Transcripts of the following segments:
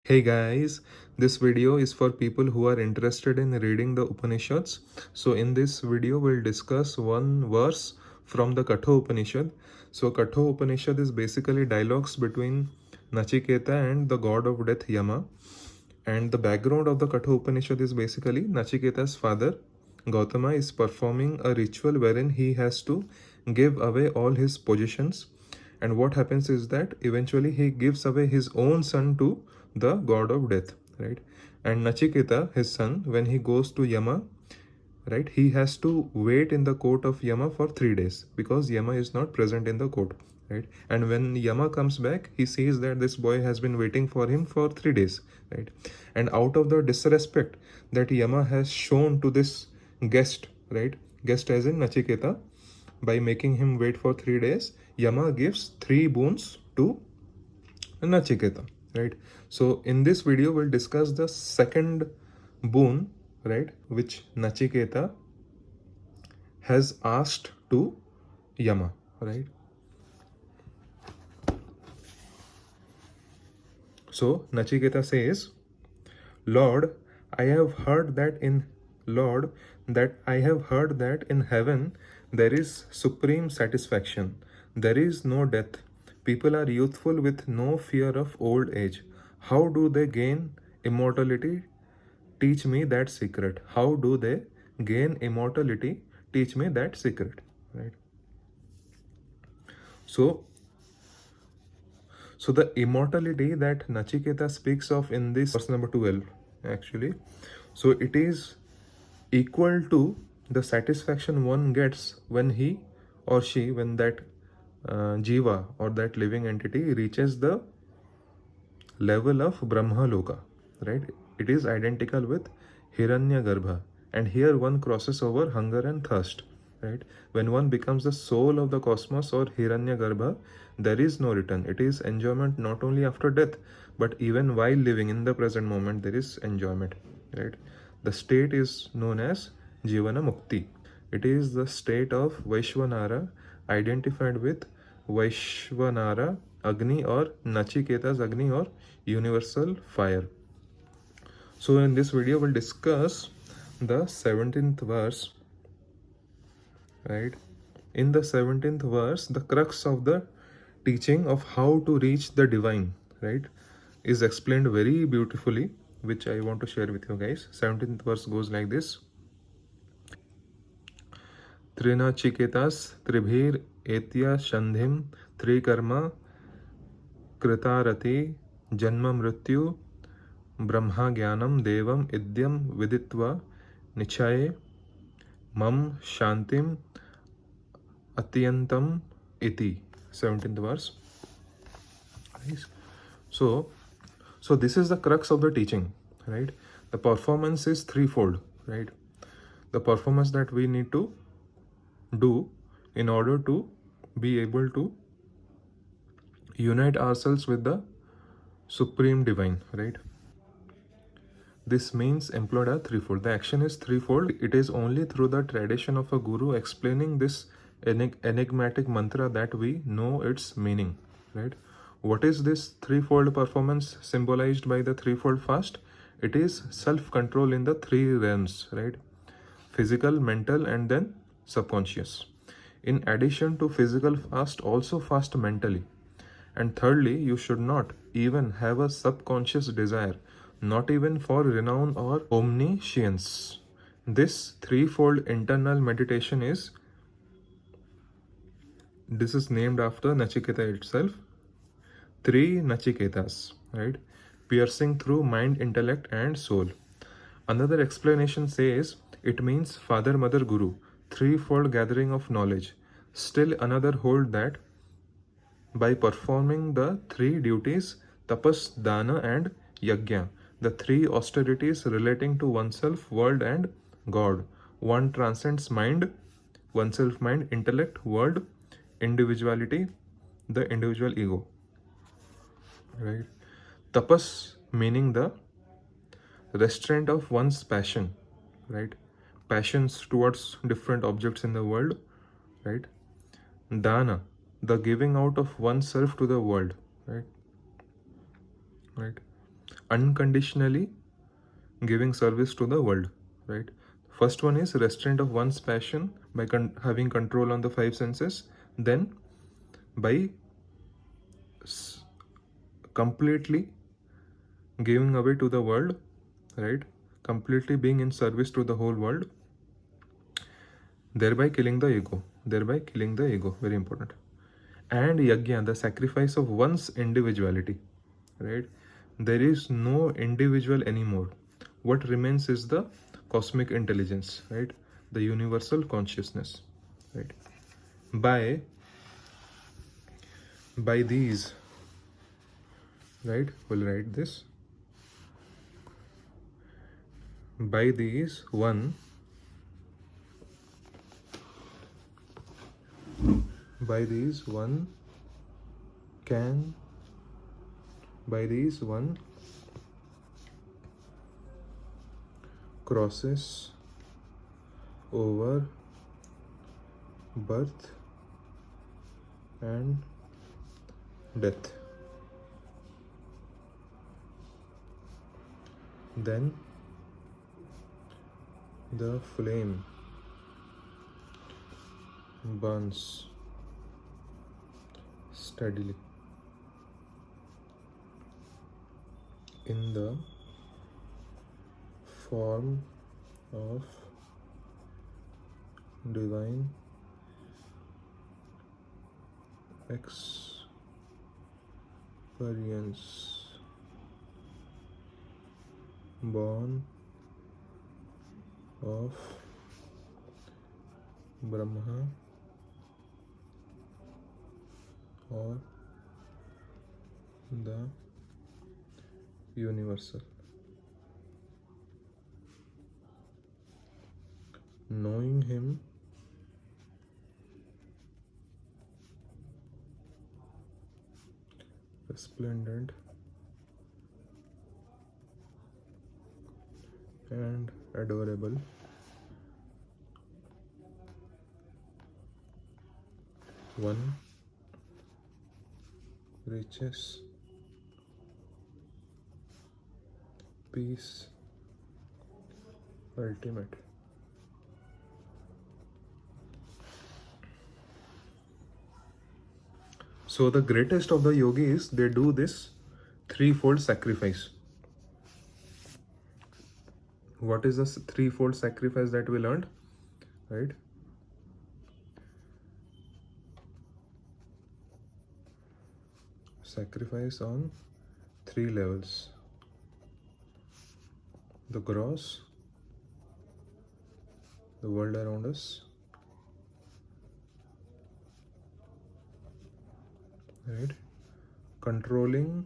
Hey guys, this video is for people who are interested in reading the Upanishads. So in this video we'll discuss one verse from the Katha Upanishad. So Katha Upanishad is basically dialogues between Nachiketa and the god of death Yama. And the background of the Katha Upanishad is basically Nachiketa's father Gautama is performing a ritual wherein he has to give away all his possessions, and what happens is that eventually he gives away his own son to the god of death, right? And Nachiketa, his son, when he goes to Yama, right, he has to wait in the court of Yama for 3 days because Yama is not present in the court, right? And when Yama comes back, he sees that this boy has been waiting for him for 3 days, right? And out of the disrespect that Yama has shown to this guest, right, guest as in Nachiketa, by making him wait for 3 days, Yama gives 3 boons to Nachiketa, right? So in this video we'll discuss the second boon, right, which Nachiketa has asked to Yama, right? So Nachiketa says, Lord, I have heard that in Lord, that I have heard that in heaven there is supreme satisfaction. There is no death. People are youthful with no fear of old age. How do they gain immortality? Teach me that secret. How do they gain immortality? Teach me that secret. Right. So So the immortality that Nachiketa speaks of in this verse number 12, actually, so it is equal to the satisfaction one gets when he or she, when that jiva or that living entity reaches the level of Brahma Loka, right? It is identical with Hiranya Garbha. And here one crosses over hunger and thirst, right? When one becomes the soul of the cosmos or Hiranya Garbha, there is no return. It is enjoyment not only after death, but even while living in the present moment, there is enjoyment, right? The state is known as Jivana Mukti. It is the state of Vaishvanara identified with Vaishvanara Agni or Nachiketa's Agni or universal fire. So in this video we'll discuss the 17th verse, right? In the 17th verse, the crux of the teaching of how to reach the divine, right, is explained very beautifully, which I want to share with you guys. 17th verse goes like this. त्रिनचिकेतास त्रिभीर एत्या संधिम त्रिकर्म कृतारति जन्म मृत्यु ब्रह्मा ज्ञानम देवम इद्यम विदित्वा निचये मम शांतिम अत्यंतम इति. 17th verse. So this is the crux of the teaching, right? The performance is threefold, right? The performance that we need to do in order to be able to unite ourselves with the supreme divine, right? This means employed are threefold. The action is threefold. It is only through the tradition of a guru explaining this enigmatic mantra that we know its meaning, right? What is this threefold performance symbolized by the threefold fast? It is self-control in the 3 realms, right? Physical, mental, and then subconscious. In addition to physical fast, also fast mentally. And thirdly, you should not even have a subconscious desire, not even for renown or omniscience. This threefold internal meditation is named after Nachiketa itself. 3 Nachiketas, right? Piercing through mind, intellect, and soul. Another explanation says it means father, mother, guru, threefold gathering of knowledge. Still another hold that by performing the 3 duties, tapas, dana, and yajna, the 3 austerities relating to oneself, world, and God, one transcends mind, oneself, mind, intellect, world, individuality, the individual ego, right? Tapas meaning the restraint of one's passion, right? Passions towards different objects in the world, right? Dana, the giving out of oneself to the world, right? Right. unconditionally giving service to the world, right? First one is restraint of one's passion by having control on the five senses, then by completely giving away to the world, right? Completely being in service to the whole world, thereby killing the ego. Thereby killing the ego, very important. And yajna, the sacrifice of one's individuality, right? There is no individual anymore. What remains is the cosmic intelligence, right? The universal consciousness, right? By these, right? We'll write this. By these, one can by these one crosses over birth and death. Then the flame burns steadily in the form of divine experience, born of Brahma or the universal. Knowing him resplendent and adorable, one reaches peace ultimate. So the greatest of the yogis, they do this threefold sacrifice. What is the threefold sacrifice that we learned, right? Sacrifice on three levels: the gross, the world around us, right? Controlling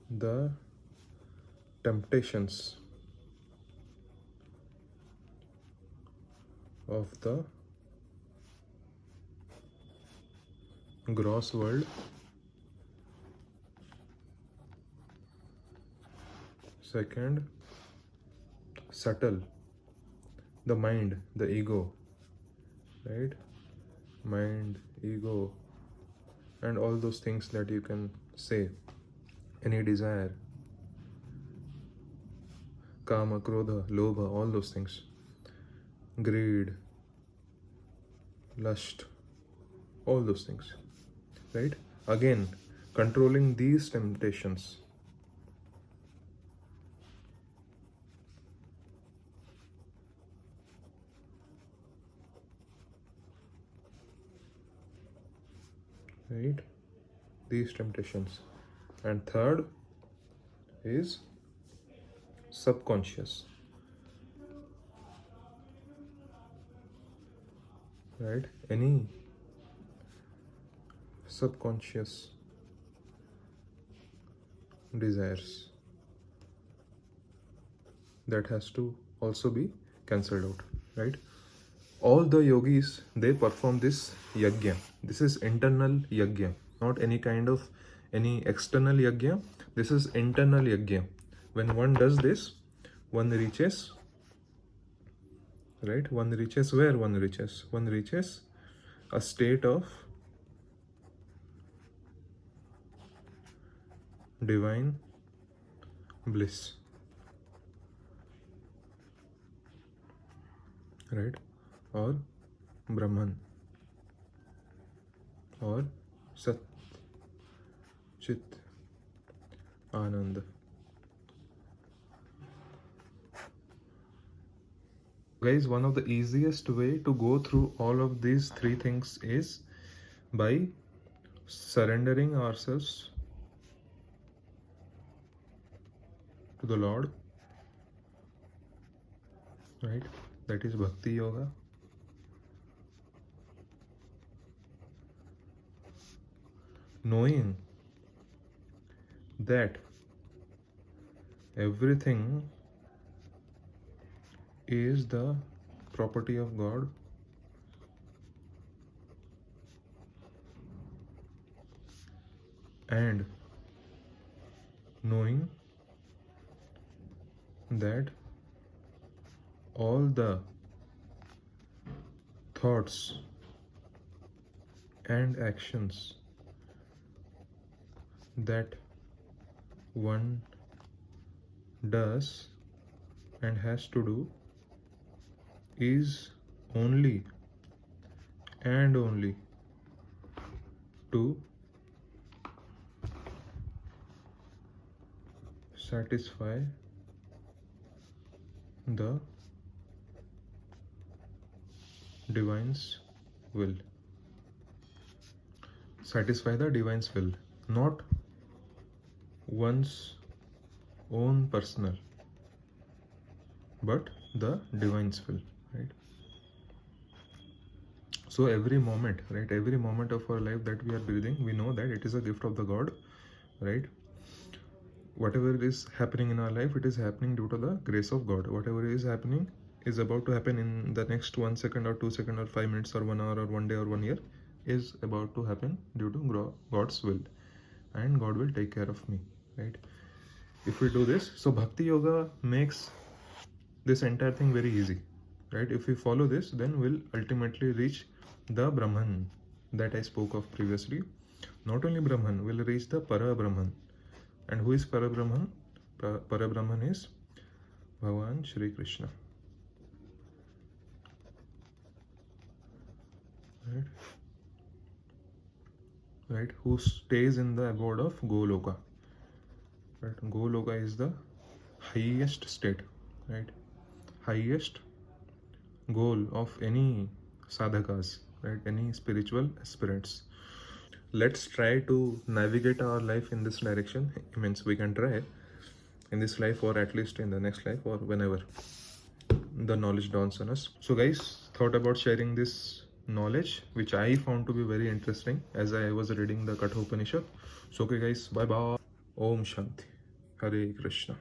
the temptations of the gross world. Second, subtle, the mind, the ego, right? Mind, ego, and all those things that you can say. Any desire, kama, krodha, lobha, all those things. Greed, lust, all those things, right? Again, controlling these temptations. Right? These temptations. And third is subconscious. Right? Any subconscious desires that has to also be cancelled out, right? All the yogis, they perform this yajna. This is internal yajna, not any kind of any external yajna. This is internal yajna. When one does this, one reaches, right? One reaches where one reaches? One reaches a state of divine bliss, right? Or Brahman, or Sat Chit Anand. Guys, one of the easiest way to go through all of these three things is by surrendering ourselves to the Lord, right? That is Bhakti Yoga. Knowing that everything is the property of God, and knowing that all the thoughts and actions that one does and has to do is only and only to satisfy the divine's will. Satisfy the divine's will, not one's own personal, but the divine's will, right? So every moment, right, every moment of our life that we are breathing, we know that it is a gift of the God, right? Whatever is happening in our life, it is happening due to the grace of God. Whatever is happening is about to happen in the next 1 second or 2 seconds or 5 minutes or 1 hour or 1 day or 1 year is about to happen due to God's will, and God will take care of me, right? If we do this, so Bhakti Yoga makes this entire thing very easy, right? If we follow this, then we'll ultimately reach the Brahman that I spoke of previously. Not only Brahman, we'll reach the Para Brahman. And who is Para Brahman? Para Brahman is Bhagavan Shri Krishna, right? Right? Who stays in the abode of Goloka, right? Goloka is the highest state, right? Highest goal of any sadhakas, right? Any spiritual aspirants. Let's try to navigate our life in this direction. It means we can try in this life, or at least in the next life, or whenever the knowledge dawns on us. So guys, thought about sharing this knowledge which I found to be very interesting as I was reading the Katha Upanishad. So okay guys, bye bye. Om Shanti. Hare Krishna.